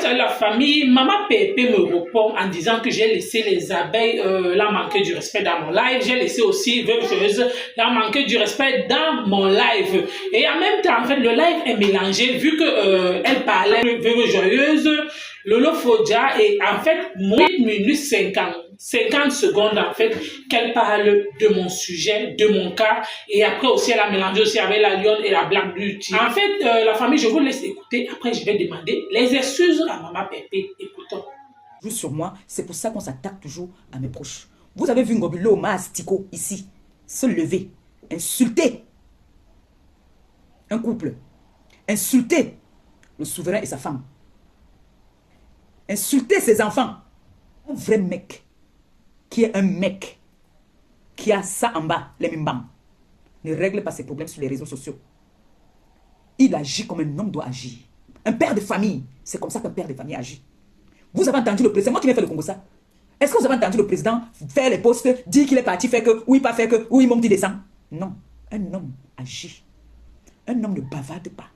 fait, la famille, Maman Pépé me répond en disant que j'ai laissé les abeilles, la manquer du respect dans mon live. J'ai laissé aussi Veuve Joyeuse, la manquer du respect dans mon live. Et en même temps, en fait, le live est mélangé vu que elle parlait de Veuve Joyeuse, Lolo Fodja, et en fait, 8 minutes 50 secondes, en fait, qu'elle parle de mon sujet, de mon cas, et après aussi, elle a mélangé aussi avec la lionne et la blague du tigre. En fait, la famille, je vous laisse écouter, après, je vais demander les excuses à Maman Pépé. Écoutons. Sur moi, c'est pour ça qu'on s'attaque toujours à mes proches. Vous avez vu Ngobilo Maastiko ici, se lever, insulter un couple, insulter le souverain et sa femme, insulter ses enfants. Un vrai mec, qui est un mec, qui a ça en bas, les mimbam, ne règle pas ses problèmes sur les réseaux sociaux. Il agit comme un homme doit agir. Un père de famille, c'est comme ça qu'un père de famille agit. Vous avez entendu le président, moi qui viens faire le Congo ça. Est-ce que vous avez entendu le président faire les posts, dire qu'il est parti, faire que, oui, pas faire que, oui, mon petit descend? Non, un homme agit. Un homme ne bavarde pas.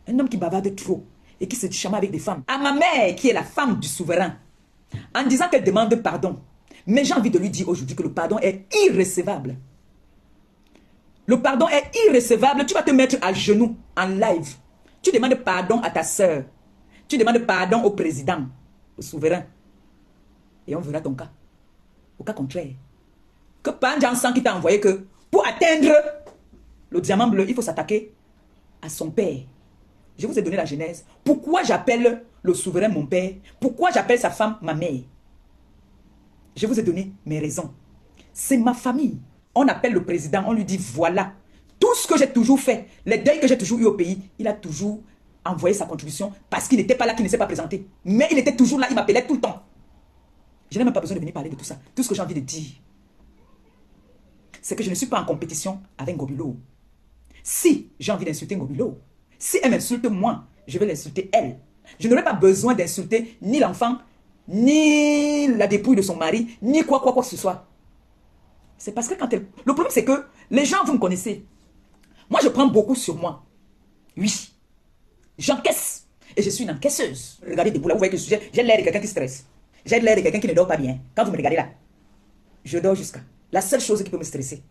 Un homme qui bavarde trop et qui se chamaille avec des femmes. À ma mère, qui est la femme du souverain, en disant qu'elle demande pardon. Mais j'ai envie de lui dire aujourd'hui que le pardon est irrécevable. Le pardon est irrécevable. Tu vas te mettre à genoux en live. Tu demandes pardon à ta soeur. Tu demandes pardon au président, au souverain. Et on verra ton cas. Au cas contraire. Que Pandjansan qui t'a envoyé que pour atteindre le diamant bleu, il faut s'attaquer à son père. Je vous ai donné la genèse. Pourquoi j'appelle le souverain mon père? Pourquoi j'appelle sa femme ma mère? Je vous ai donné mes raisons. C'est ma famille. On appelle le président, on lui dit voilà. Tout ce que j'ai toujours fait, les deuils que j'ai toujours eu au pays, il a toujours envoyé sa contribution parce qu'il n'était pas là, qu'il ne s'est pas présenté. Mais il était toujours là, il m'appelait tout le temps. Je n'ai même pas besoin de venir parler de tout ça. Tout ce que j'ai envie de dire, c'est que je ne suis pas en compétition avec Ngobilo. Si j'ai envie d'insulter Ngobilo, si elle m'insulte moi, je vais l'insulter elle. Je n'aurai pas besoin d'insulter ni l'enfant, ni la dépouille de son mari, ni quoi que ce soit. C'est parce que quand elle... Le problème c'est que les gens, vous me connaissez. Moi je prends beaucoup sur moi. Oui. J'encaisse. Et je suis une encaisseuse. Regardez debout là, vous voyez que j'ai l'air de quelqu'un qui stresse. J'ai l'air de quelqu'un qui ne dort pas bien. Quand vous me regardez là, je dors jusqu'à. La seule chose qui peut me stresser,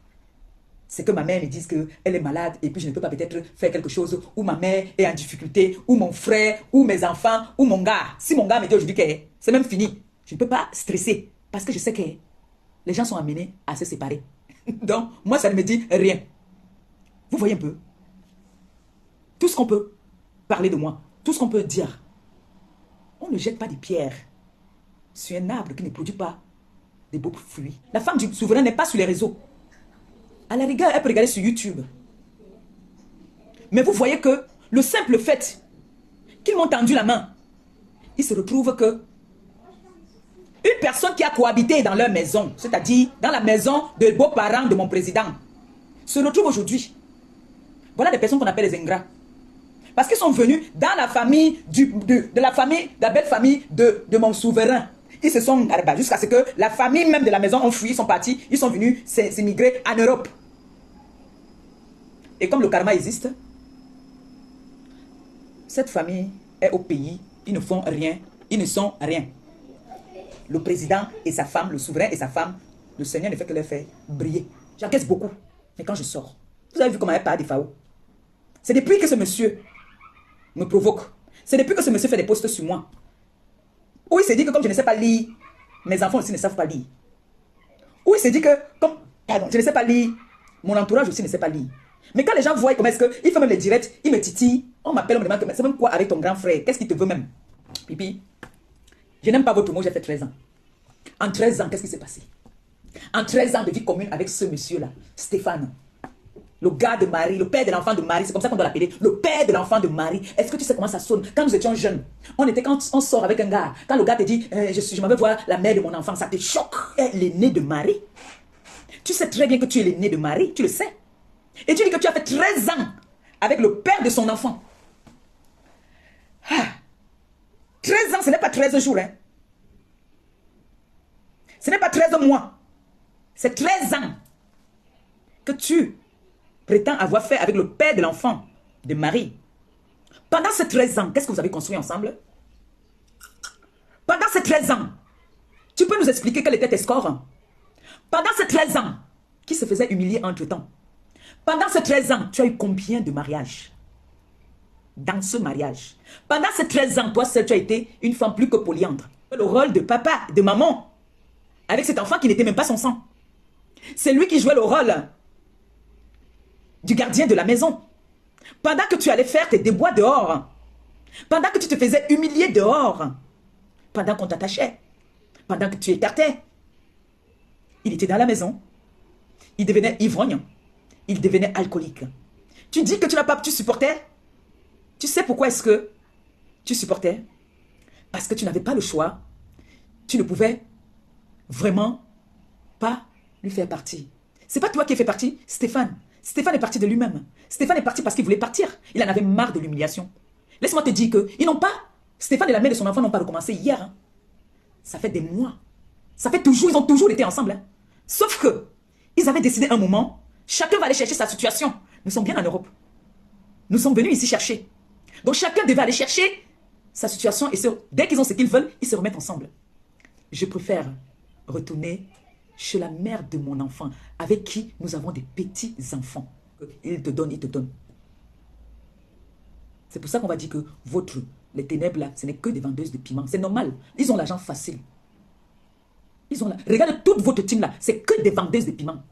c'est que ma mère me dise qu'elle est malade et puis je ne peux pas peut-être faire quelque chose, ou ma mère est en difficulté, ou mon frère, ou mes enfants, ou mon gars. Si mon gars me dit aujourd'hui que c'est même fini, je ne peux pas stresser parce que je sais que les gens sont amenés à se séparer. Donc, moi, ça ne me dit rien. Vous voyez un peu? Tout ce qu'on peut parler de moi, tout ce qu'on peut dire, on ne jette pas des pierres sur un arbre qui ne produit pas des beaux fruits. La femme du souverain n'est pas sur les réseaux. À la rigueur, elle peut regarder sur YouTube. Mais vous voyez que le simple fait qu'ils m'ont tendu la main, il se retrouve que une personne qui a cohabité dans leur maison, c'est-à-dire dans la maison des beaux-parents de mon président, se retrouve aujourd'hui. Voilà des personnes qu'on appelle les ingrats. Parce qu'ils sont venus dans la famille de la belle famille de mon souverain. Ils se sont garbés jusqu'à ce que la famille même de la maison ont fui, ils sont partis, ils sont venus s'émigrer en Europe. Et comme le karma existe, cette famille est au pays, ils ne font rien, ils ne sont rien. Le président et sa femme, le souverain et sa femme, le Seigneur ne fait que les faire briller. J'encaisse beaucoup, mais quand je sors, vous avez vu comment elle parle des FAO. C'est depuis que ce monsieur me provoque. C'est depuis que ce monsieur fait des posts sur moi. Où il s'est dit que comme je ne sais pas lire, mes enfants aussi ne savent pas lire. Où il s'est dit que comme, pardon, je ne sais pas lire, mon entourage aussi ne sait pas lire. Mais quand les gens voient comment est-ce qu'il fait même les directs, il me titille, on m'appelle, on me demande, c'est même quoi avec ton grand frère? Qu'est-ce qu'il te veut même? Pipi, je n'aime pas votre mot, j'ai fait 13 ans. En 13 ans, qu'est-ce qui s'est passé? En 13 ans de vie commune avec ce monsieur-là, Stéphane, le gars de Marie, le père de l'enfant de Marie, c'est comme ça qu'on doit l'appeler, le père de l'enfant de Marie. Est-ce que tu sais comment ça sonne? Quand nous étions jeunes, quand on sort avec un gars, quand le gars te dit, je m'en vais voir la mère de mon enfant, ça te choque. Elle est l'aîné de Marie. Tu sais très bien que tu es l'aîné de Marie, tu le sais. Et tu dis que tu as fait 13 ans avec le père de son enfant. 13 ans, ce n'est pas 13 jours. Hein. Ce n'est pas 13 mois. C'est 13 ans que tu prétends avoir fait avec le père de l'enfant de Marie. Pendant ces 13 ans, qu'est-ce que vous avez construit ensemble? Pendant ces 13 ans, tu peux nous expliquer quel était tes scores? Pendant ces 13 ans, qui se faisait humilier entre-temps? Pendant ces 13 ans, tu as eu combien de mariages? Dans ce mariage. Pendant ces 13 ans, toi seul, tu as été une femme plus que polyandre. Le rôle de papa, de maman, avec cet enfant qui n'était même pas son sang. C'est lui qui jouait le rôle du gardien de la maison. Pendant que tu allais faire tes débois dehors, pendant que tu te faisais humilier dehors, pendant qu'on t'attachait, pendant que tu écartais, il était dans la maison, il devenait ivrogne, il devenait alcoolique. Tu dis que tu n'as pas, tu supportais. Tu sais pourquoi est-ce que tu supportais? Parce que tu n'avais pas le choix. Tu ne pouvais vraiment pas lui faire partie. C'est pas toi qui as fait partie, Stéphane. Stéphane est parti de lui-même. Stéphane est parti parce qu'il voulait partir. Il en avait marre de l'humiliation. Laisse-moi te dire que ils n'ont pas, Stéphane et la mère de son enfant n'ont pas recommencé hier. Hein. Ça fait des mois. Ça fait toujours, ils ont toujours été ensemble. Hein. Sauf que, ils avaient décidé un moment, chacun va aller chercher sa situation. Nous sommes bien en Europe. Nous sommes venus ici chercher. Donc chacun devait aller chercher sa situation et dès qu'ils ont ce qu'ils veulent, ils se remettent ensemble. Je préfère retourner chez la mère de mon enfant, avec qui nous avons des petits-enfants. Il te donne, il te donne. C'est pour ça qu'on va dire que les ténèbres là, ce n'est que des vendeuses de piments. C'est normal. Ils ont l'argent facile. Regardez toute votre team là, c'est que des vendeuses de piments.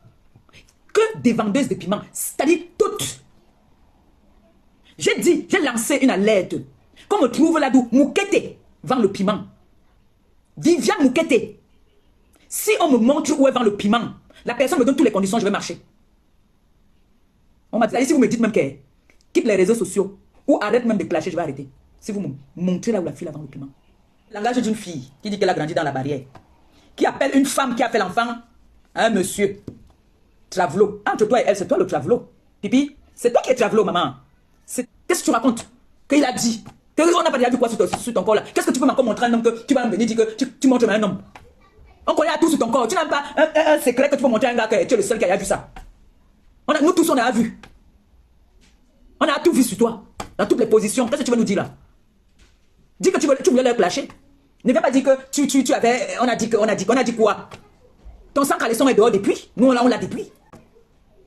Que des vendeuses de piments. C'est-à-dire toutes. J'ai lancé une alerte. Qu'on me trouve là-d'où Moukete vend le piment. Viviane Moukete. Si on me montre où elle vend le piment, la personne me donne toutes les conditions, je vais marcher. On m'a dit, si vous me dites même qu'elle quitte les réseaux sociaux ou arrête même de clasher, je vais arrêter. Si vous me montrez là où la fille vend le piment. Le langage d'une fille qui dit qu'elle a grandi dans la barrière, qui appelle une femme qui a fait l'enfant un monsieur. Travelo. Entre toi et elle, c'est toi le travelo. Pipi, c'est toi qui es travelo, maman. Qu'est-ce que tu racontes? Qu'il a dit. On n'a pas déjà vu quoi sur ton corps là. Qu'est-ce que tu peux encore montrer à un homme que tu vas me venir dire que tu montres à un homme? On connaît tout sur ton corps. Tu n'as pas un secret que tu peux montrer à un gars que tu es le seul qui a vu ça. Nous tous, on a vu. On a tout vu sur toi. Dans toutes les positions. Qu'est-ce que tu veux nous dire là? Dis que tu voulais leur clasher. Ne viens pas dire que tu avais... On a dit quoi? Ton sang caleçon est dehors depuis. Nous, là, on l'a depuis.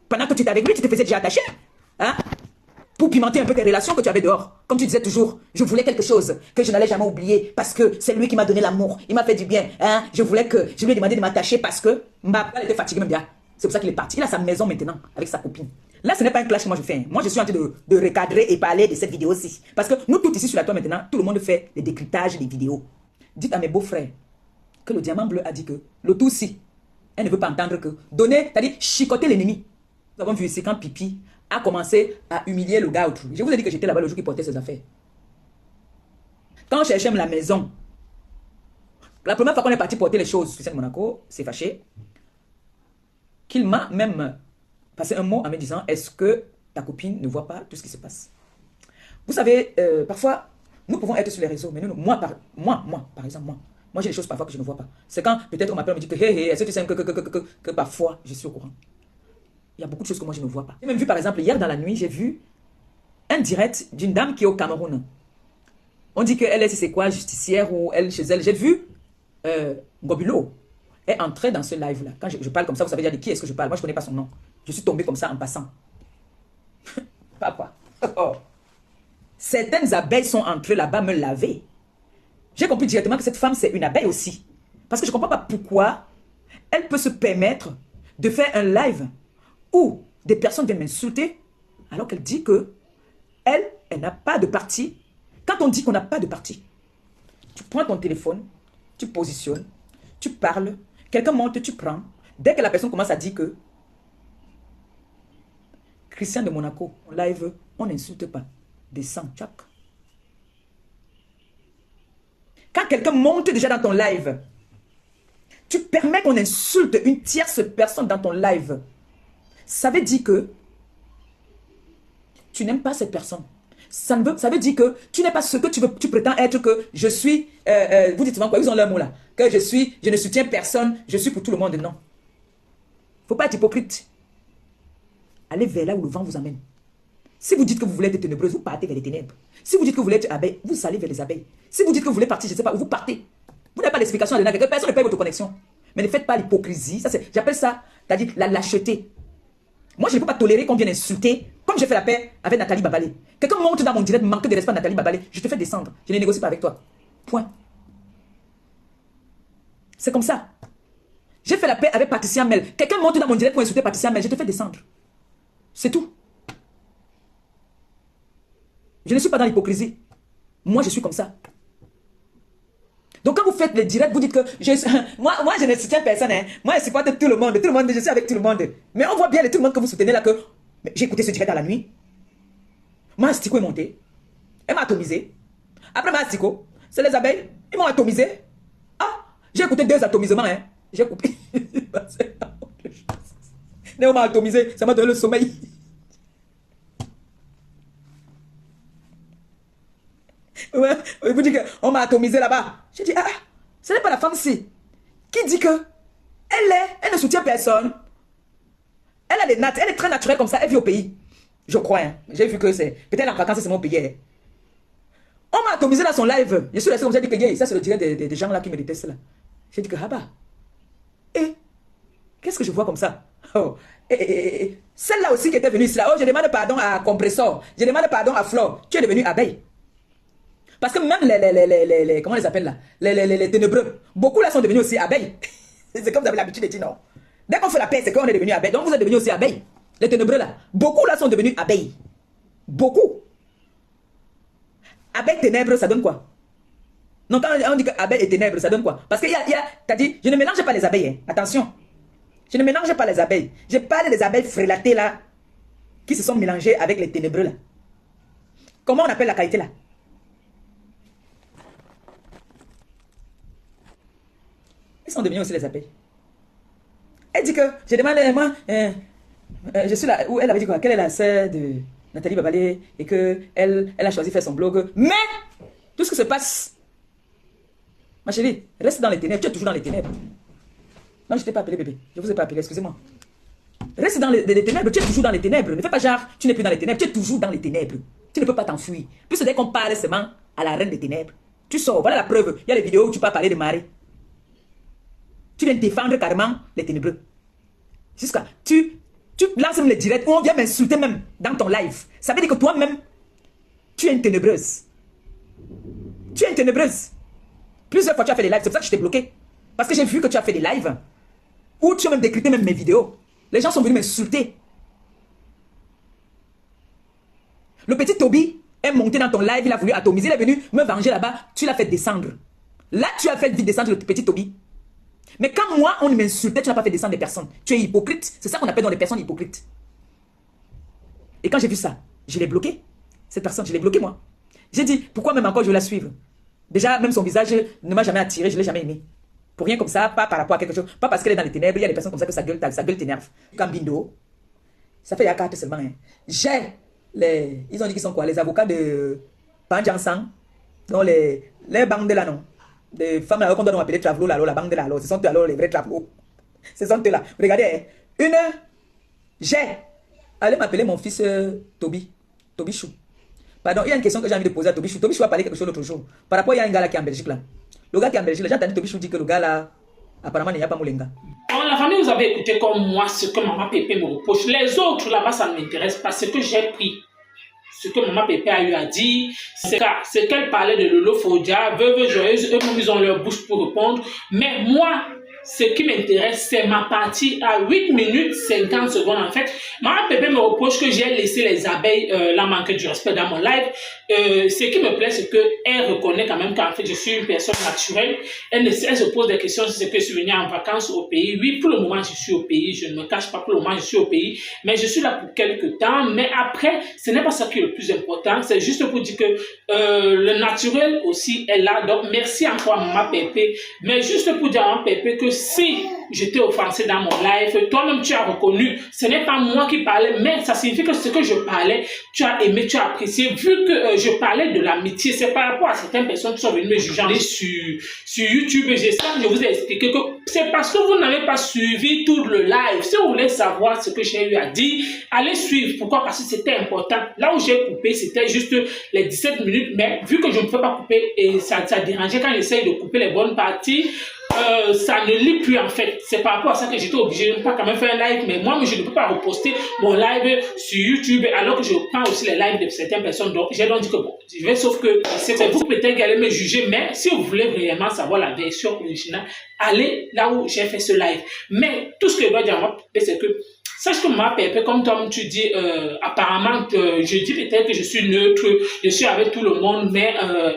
Pendant que tu étais avec lui, tu te faisais déjà attacher. Hein? Pour pimenter un peu tes relations que tu avais dehors. Comme tu disais toujours, je voulais quelque chose que je n'allais jamais oublier parce que c'est lui qui m'a donné l'amour. Il m'a fait du bien. Hein? Je lui ai demandé de m'attacher parce que Mbaba était fatigué même bien. C'est pour ça qu'il est parti. Il a sa maison maintenant avec sa copine. Là, ce n'est pas un clash que moi je fais. Moi, je suis en train de recadrer et parler de cette vidéo-ci. Parce que nous tous ici sur la toile maintenant, tout le monde fait des décryptages des vidéos. Dites à mes beaux-frères que le diamant bleu a dit que le tout si, elle ne veut pas entendre que donner, c'est-à-dire chicoter l'ennemi. Nous avons vu ici quand Pipi a commencé à humilier le gars autrui. Je vous ai dit que j'étais là-bas le jour qui portait ses affaires. Quand on cherchait la maison, la première fois qu'on est parti porter les choses sur Monaco, c'est fâché. Qu'il m'a même passé un mot en me disant, est-ce que ta copine ne voit pas tout ce qui se passe? Vous savez, parfois, nous pouvons être sur les réseaux, mais moi, par exemple, moi j'ai des choses parfois que je ne vois pas. C'est quand peut-être on m'appelle, on me dit que, hey, est-ce que tu sais que parfois, je suis au courant. Il y a beaucoup de choses que moi je ne vois pas. J'ai même vu, par exemple, hier dans la nuit, j'ai vu un direct d'une dame qui est au Cameroun. On dit qu'elle est, c'est quoi, justicière ou elle chez elle. J'ai vu Gobulo est entré dans ce live-là. Quand je parle comme ça, vous savez déjà de qui est-ce que je parle. Moi, je ne connais pas son nom. Je suis tombé comme ça en passant. Papa. Oh. Certaines abeilles sont entrées là-bas me laver. J'ai compris directement que cette femme, c'est une abeille aussi. Parce que je ne comprends pas pourquoi elle peut se permettre de faire un live où des personnes viennent m'insulter alors qu'elle dit que elle n'a pas de parti. Quand on dit qu'on n'a pas de parti, tu prends ton téléphone, tu positionnes, tu parles, quelqu'un monte, tu prends. Dès que la personne commence à dire que Christian de Monaco, en live, on n'insulte pas. Descends, tchac. Quand quelqu'un monte déjà dans ton live, tu permets qu'on insulte une tierce personne dans ton live. Ça veut dire que tu n'aimes pas cette personne. Ça veut dire que tu n'es pas ce que tu prétends être, que je suis, vous dites souvent quoi, ils ont leur mot là, que je ne soutiens personne, je suis pour tout le monde, non. Il ne faut pas être hypocrite. Allez vers là où le vent vous amène. Si vous dites que vous voulez être ténébreuse, vous partez vers les ténèbres. Si vous dites que vous voulez être abeille, vous allez vers les abeilles. Si vous dites que vous voulez partir, je ne sais pas où, vous partez. Vous n'avez pas d'explication à donner à quelqu'un. Personne ne paye votre connexion. Mais ne faites pas l'hypocrisie. J'appelle ça, c'est-à-dire la lâcheté. Moi, je ne peux pas tolérer qu'on vienne insulter, comme j'ai fait la paix avec Nathalie Babalé. Quelqu'un monte dans mon direct, manque de respect à Nathalie Babalé, je te fais descendre. Je ne négocie pas avec toi. Point. C'est comme ça. J'ai fait la paix avec Patricia Mel. Quelqu'un monte dans mon direct pour insulter Patricia Mel, je te fais descendre. C'est tout. Je ne suis pas dans l'hypocrisie. Moi, je suis comme ça. Donc, quand vous faites les directs, vous dites que moi, je ne soutiens personne. Hein. Moi, je supporte tout le monde. Tout le monde, je suis avec tout le monde. Mais on voit bien tout le monde que vous soutenez là que j'ai écouté ce direct dans la nuit. Ma Astiko est montée. Elle m'a atomisé. Après ma Astiko, c'est les abeilles. Ils m'ont atomisé. Ah, j'ai écouté 2 atomisements. Hein. J'ai coupé. On m'a atomisé. Ça m'a donné le sommeil. Ouais, vous dites qu'on m'a atomisé là-bas. J'ai dit, ce n'est pas la femme-ci qui dit que elle ne soutient personne. Elle a des nattes, elle est très naturelle comme ça, elle vit au pays. Je crois, hein. J'ai vu que c'est, peut-être en vacances, c'est mon pays. Hein. On m'a atomisé dans son live. Je suis resté comme ça, j'ai dit que ça c'est le direct des gens là qui me détestent là. J'ai dit que, et qu'est-ce que je vois comme ça? Oh. Celle-là aussi qui était venue ici là, oh, je demande pardon à Compressor, je demande pardon à Flore, tu es devenue abeille. Parce que même les comment on les appelle là, les ténébreux, beaucoup là sont devenus aussi abeilles. C'est comme vous avez l'habitude de dire non. Dès qu'on fait la paix, c'est qu'on est devenu abeille. Donc vous êtes devenus aussi abeilles. Les ténébreux là, beaucoup là sont devenus abeilles. Beaucoup. Abeille ténèbres, ça donne quoi? Non, quand on dit que abeille et ténèbres, ça donne quoi? Parce que t'as dit, je ne mélange pas les abeilles, hein. Attention. Je ne mélange pas les abeilles. Je parle des abeilles frélatées là, qui se sont mélangées avec les ténébreux là. Comment on appelle la qualité là? Ils sont devenus aussi les abeilles. Elle dit que, je demande, moi, je suis là, où elle avait dit quoi? Qu'elle est la sœur de Nathalie Babalé et qu'elle a choisi de faire son blog. Mais, tout ce qui se passe, ma chérie, reste dans les ténèbres, tu es toujours dans les ténèbres. Non, je ne t'ai pas appelé bébé, je ne vous ai pas appelé, excusez-moi. Reste dans les ténèbres, tu es toujours dans les ténèbres. Ne fais pas genre, tu n'es plus dans les ténèbres, tu es toujours dans les ténèbres. Tu ne peux pas t'enfuir. Plus dès qu'on parle seulement à la reine des ténèbres, tu sors, voilà la preuve. Il y a les vidéos où tu peux parler de Marie. Tu viens défendre carrément les ténébreux. Jusqu'à tu lances même les directs où on vient m'insulter même dans ton live. Ça veut dire que toi-même, tu es une ténébreuse. Tu es une ténébreuse. Plusieurs fois tu as fait des lives, c'est pour ça que je t'ai bloqué. Parce que j'ai vu que tu as fait des lives où tu as même décrypté même mes vidéos. Les gens sont venus m'insulter. Le petit Toby est monté dans ton live, il a voulu atomiser, il est venu me venger là-bas, tu l'as fait descendre. Là, tu as fait descendre le petit Toby. Mais quand moi, on m'insultait, tu n'as pas fait descendre des personnes. Tu es hypocrite. C'est ça qu'on appelle dans les personnes hypocrites. Et quand j'ai vu ça, je l'ai bloqué. Cette personne, je l'ai bloqué moi. J'ai dit, pourquoi même encore je la suivre? Déjà, même son visage ne m'a jamais attiré, je ne l'ai jamais aimé. Pour rien comme ça, pas par rapport à quelque chose. Pas parce qu'elle est dans les ténèbres, il y a des personnes comme ça que sa gueule t'énerve. Comme Bindo, ça fait Yakate seulement. Hein. J'ai ils ont dit qu'ils sont quoi? Les avocats de Panjansang. Donc les banques de là, non. Des femmes là qu'on doit appeler Travelo là, la banque de là, ce sont eux alors les vrais Travelo. Ce sont eux là. Regardez, allez m'appeler mon fils Toby Chou. Pardon, il y a une question que j'ai envie de poser à Toby Chou. Toby Chou a parlé quelque chose l'autre jour. Par rapport, il y a un gars là qui est en Belgique là. Le gars qui est en Belgique, les gens entendent Toby Chou dit que le gars là, apparemment, il n'y a pas Moulenga. Alors, la famille, vous avez écouté comme moi ce que maman Pépé me reproche. Les autres là-bas, ça ne m'intéresse pas. Ce que j'ai pris. Ce que maman Pépé a eu à dire, c'est qu'elle parlait de Lolo Fodia, Veuve Joyeuse, eux-mêmes ils ont leur bouche pour répondre. Mais moi, ce qui m'intéresse, c'est ma partie à 8 minutes 50 secondes en fait. Maman Pépé me reproche que j'ai laissé les abeilles la manquer du respect dans mon live. Ce qui me plaît, c'est qu'elle reconnaît quand même qu'en fait je suis une personne naturelle. Elle se pose des questions sur ce que je suis venue en vacances au pays. Oui, pour le moment je suis au pays, je ne me cache pas, pour le moment je suis au pays. Mais je suis là pour quelques temps. Mais après, ce n'est pas ça qui est le plus important. C'est juste pour dire que le naturel aussi est là. Donc merci encore à Maman Pépé. Mais juste pour dire à Maman Pépé que si j'étais offensé dans mon live, toi-même tu as reconnu, ce n'est pas moi qui parlais, mais ça signifie que ce que je parlais, tu as aimé, tu as apprécié, vu que je parlais de l'amitié. C'est par rapport à certaines personnes qui sont venues me juger sur YouTube. Je vous ai expliqué que c'est parce que vous n'avez pas suivi tout le live. Si vous voulez savoir ce que j'ai eu à dire, allez suivre. Pourquoi? Parce que c'était important. Là où j'ai coupé, c'était juste les 17 minutes, mais vu que je ne peux pas couper et ça dérangeait quand j'essaye de couper les bonnes parties, ça ne lit plus en fait. C'est par rapport à ça que j'étais obligée de ne pas quand même faire un live, mais moi je ne peux pas reposter mon live sur YouTube alors que je prends aussi les lives de certaines personnes. Donc j'ai donc dit que bon, je vais, sauf que c'est vous peut-être qui allez me juger, mais si vous voulez vraiment savoir la version originale, allez là où j'ai fait ce live. Mais tout ce que je dois dire à moi, c'est que sache que moi, Pépé, comme toi tu dis, apparemment, je dis peut-être que je suis neutre, je suis avec tout le monde, mais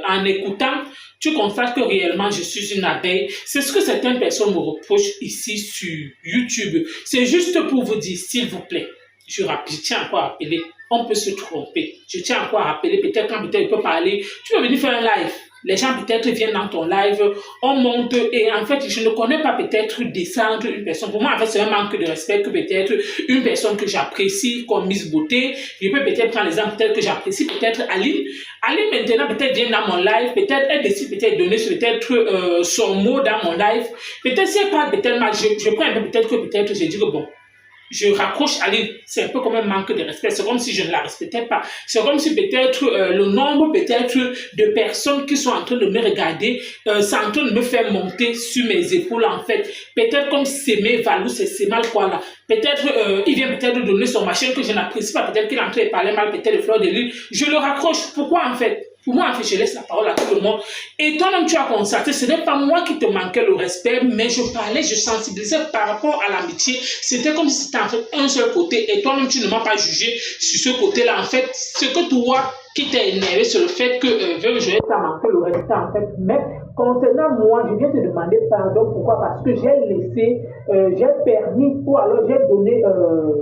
en écoutant, tu constates que réellement je suis une abeille. C'est ce que certaines personnes me reprochent ici sur YouTube. C'est juste pour vous dire, s'il vous plaît, je tiens encore à rappeler, on peut se tromper. Je tiens encore à rappeler, peut-être quand peut-être il peut parler, tu peux venir faire un live. Les gens peut-être viennent dans ton live, on monte et en fait, je ne connais pas peut-être descendre une personne. Pour moi, en fait, c'est un manque de respect que peut-être une personne que j'apprécie comme Miss Beauté. Je peux peut-être prendre l'exemple peut-être que j'apprécie peut-être Aline. Aline maintenant peut-être vient dans mon live, peut-être elle décide peut-être donner peut-être son mot dans mon live. Peut-être si elle parle peut-être mal, je prends un peu peut-être que peut-être je dis que bon, je raccroche à lui. C'est un peu comme un manque de respect. C'est comme si je ne la respectais pas. C'est comme si peut-être le nombre peut-être de personnes qui sont en train de me regarder, c'est en train de me faire monter sur mes épaules en fait. Peut-être comme Sémé Valou, c'est mal quoi là. Peut-être il vient peut-être donner son machin que je n'apprécie pas. Peut-être qu'il est en train de parler mal, peut-être de fleurs de lune. Je le raccroche. Pourquoi en fait? Pour moi, en fait, je laisse la parole à tout le monde. Et toi-même, tu as constaté, ce n'est pas moi qui te manquais le respect, mais je parlais, je sensibilisais par rapport à l'amitié. C'était comme si c'était en fait un seul côté. Et toi-même, tu ne m'as pas jugé sur ce côté-là. En fait, ce que toi qui t'es énervé, c'est le fait que je t'ai manqué le respect, en fait. Mais concernant moi, je viens te demander pardon. Pourquoi? Parce que j'ai laissé, j'ai permis, ou alors j'ai donné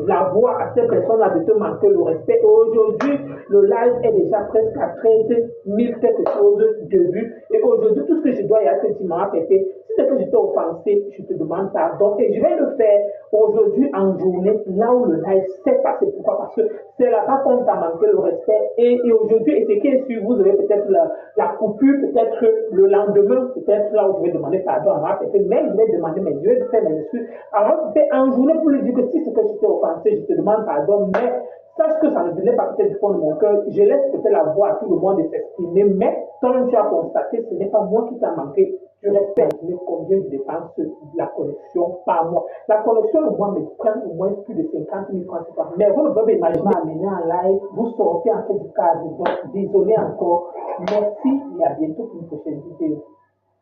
la voix à ces personnes-là de te manquer le respect. Aujourd'hui, le live est déjà presque à 13 000 quelque chose de vues. Et aujourd'hui, tout ce que je dois y avoir, c'est Maman Pépé. Si c'est que je t'ai offensé, je te demande pardon. Et je vais le faire aujourd'hui en journée, là où le live s'est passé. Pourquoi? Parce que c'est là-bas qu'on t'a manqué le respect. Et aujourd'hui, et ce qui est sûr, vous avez peut-être la coupure, peut-être le lendemain, peut-être là où je vais demander pardon à Maman Pépé. Mais je vais demander mes yeux, de faire mes excuses. Alors, c'est en journée pour lui dire que si c'est que je t'ai offensé, je te demande pardon. Mais sache que ça ne venait pas peut-être du fond de mon cœur. Je laisse peut-être la voix à tout le monde de s'exprimer, mais toi-même tu as constaté, ce n'est pas moi qui t'a manqué. Je respecte combien je dépense la connexion par mois. La connexion, le mois me prend au moins plus de 50 000 francs. Mais vous ne pouvez pas imaginer amener en live, vous sortez en fait du cadre. Donc, désolé encore. Merci et à bientôt pour une prochaine vidéo.